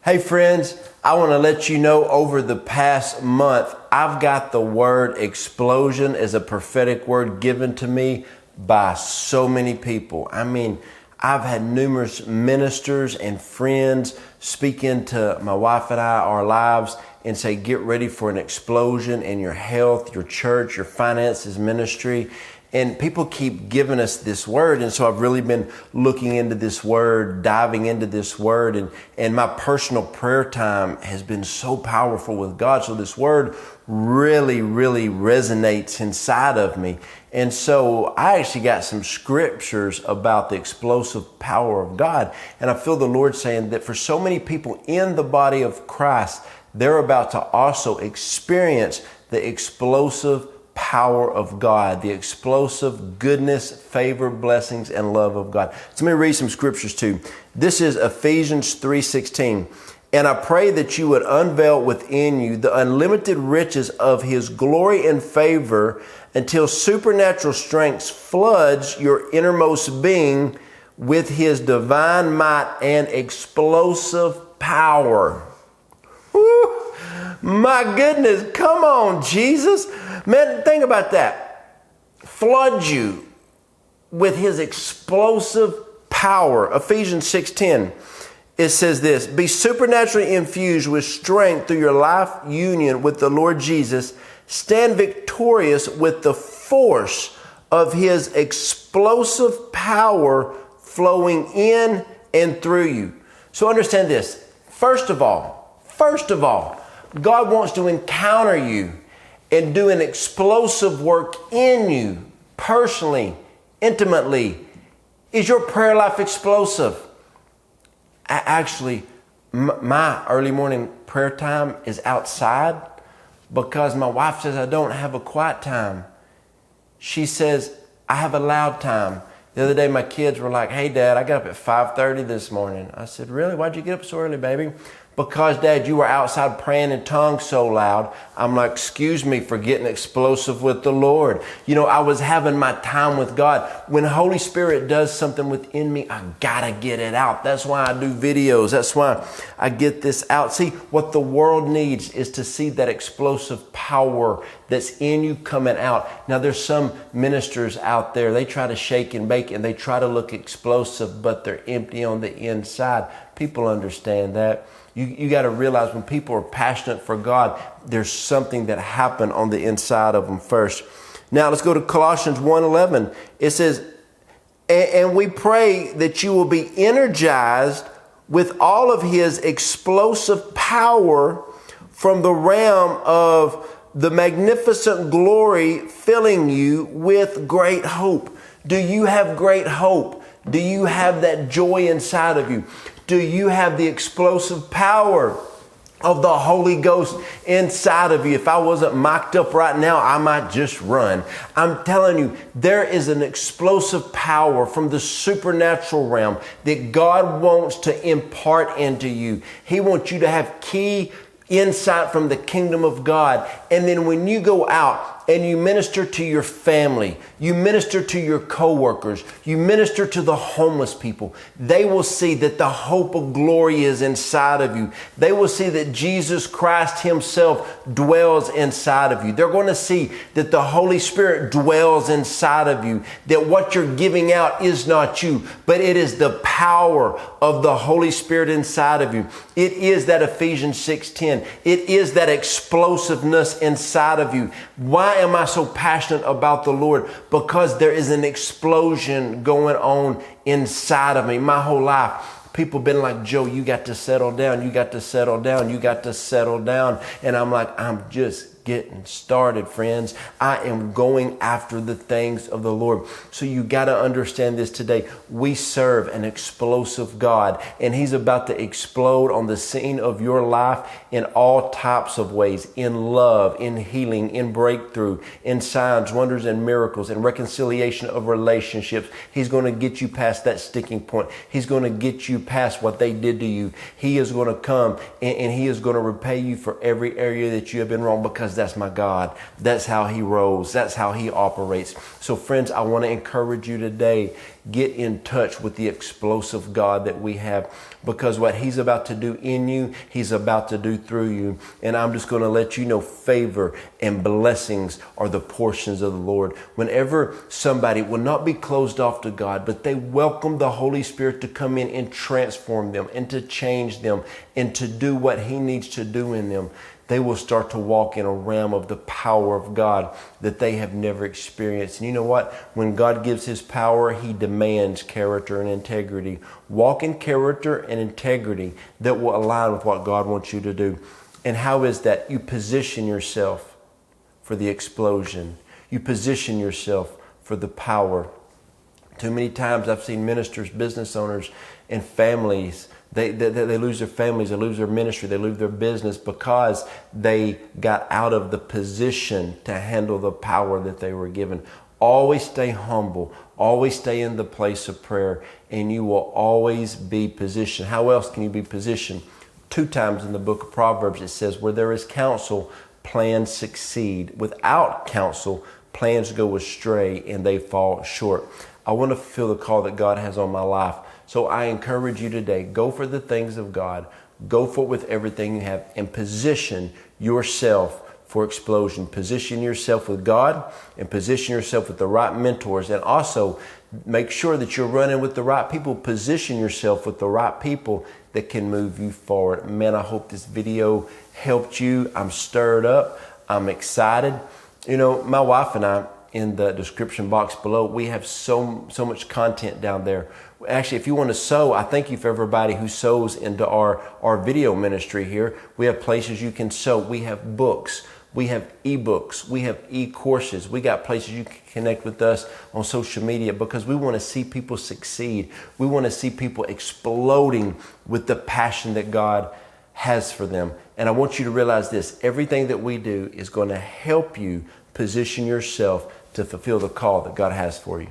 Hey friends, I want to let you know over the past month, I've got the word explosion as a prophetic word given to me by so many people. I've had numerous ministers and friends speak into my wife and I, our lives, and say, get ready for an explosion in your health, your church, your finances, ministry. And people keep giving us this word. And so I've really been looking into this word, diving into this word. And my personal prayer time has been so powerful with God. So this word really, really resonates inside of me. And so I actually got some scriptures about the explosive power of God. And I feel the Lord saying that for so many people in the body of Christ, they're about to also experience the explosive power of God, the explosive goodness, favor, blessings, and love of God. So let me read some scriptures too. This is Ephesians 3:16. And I pray that you would unveil within you the unlimited riches of His glory and favor until supernatural strength floods your innermost being with His divine might and explosive power. Woo! My goodness, come on, Jesus. Man, think about that. Flood you with His explosive power. Ephesians 6:10. It says this, be supernaturally infused with strength through your life union with the Lord Jesus. Stand victorious with the force of His explosive power flowing in and through you. So understand this. First of all, God wants to encounter you and do an explosive work in you personally, intimately. Is your prayer life explosive? Actually, my early morning prayer time is outside because my wife says I don't have a quiet time. She says I have a loud time. The other day my kids were like, hey Dad, I got up at 5:30 this morning. I said, really? Why'd you get up so early, baby? Because Dad, you were outside praying in tongues so loud. I'm like, excuse me for getting explosive with the Lord. You know, I was having my time with God. When the Holy Spirit does something within me, I gotta get it out. That's why I do videos. That's why I get this out. See, what the world needs is to see that explosive power that's in you coming out. Now, there's some ministers out there, they try to shake and bake and they try to look explosive, but they're empty on the inside. People understand that. You got to realize when people are passionate for God, there's something that happened on the inside of them first. Now let's go to Colossians 1:11. It says, and we pray that you will be energized with all of His explosive power from the realm of the magnificent glory filling you with great hope. Do you have great hope? Do you have that joy inside of you? Do you have the explosive power of the Holy Ghost inside of you? If I wasn't mocked up right now, I might just run. I'm telling you, there is an explosive power from the supernatural realm that God wants to impart into you. He wants you to have key insight from the kingdom of God. And then when you go out and you minister to your family, you minister to your coworkers, you minister to the homeless people, they will see that the hope of glory is inside of you. They will see that Jesus Christ Himself dwells inside of you. They're going to see that the Holy Spirit dwells inside of you, that what you're giving out is not you, but it is the power of the Holy Spirit inside of you. It is that Ephesians 6:10. It is that explosiveness inside of you. Why am I so passionate about the Lord? Because there is an explosion going on inside of me. My whole life, people have been like, Joe, you got to settle down. You got to settle down. You got to settle down. And I'm like, I'm just getting started, friends. I am going after the things of the Lord. So you got to understand this today. We serve an explosive God, and He's about to explode on the scene of your life in all types of ways, in love, in healing, in breakthrough, in signs, wonders, and miracles, in reconciliation of relationships. He's going to get you past that sticking point. He's going to get you past what they did to you. He is going to come and He is going to repay you for every area that you have been wrong, because that's my God. That's how he rolls. That's how he operates. So friends, I want to encourage you today, get in touch with the explosive God that we have, because what he's about to do in you, he's about to do through you. And I'm just going to let you know, favor and blessings are the portions of the Lord. Whenever somebody will not be closed off to God, but they welcome the Holy Spirit to come in and transform them and to change them and to do what he needs to do in them, they will start to walk in a realm of the power of God that they have never experienced. And you know what? When God gives his power, he demands character and integrity. Walk in character and integrity that will align with what God wants you to do. And how is that? You position yourself for the explosion. You position yourself for the power. Too many times I've seen ministers, business owners, and families, they lose their families, they lose their ministry, they lose their business because they got out of the position to handle the power that they were given. Always stay humble. Always stay in the place of prayer, and you will always be positioned. How else can you be positioned? 2 times in the book of Proverbs it says, where there is counsel, plans succeed. Without counsel, plans go astray and they fall short. I want to fulfill the call that God has on my life. So I encourage you today, go for the things of God. Go for it with everything you have and position yourself for explosion. Position yourself with God and position yourself with the right mentors. And also make sure that you're running with the right people. Position yourself with the right people that can move you forward. Man, I hope this video helped you. I'm stirred up. I'm excited. You know, my wife and I, in the description box below, we have so much content down there. Actually, if you want to sow, I thank you for everybody who sows into our video ministry here. We have places you can sow. We have books. We have ebooks. We have e-courses. We got places you can connect with us on social media because we want to see people succeed. We want to see people exploding with the passion that God has for them. And I want you to realize this. Everything that we do is going to help you position yourself to fulfill the call that God has for you.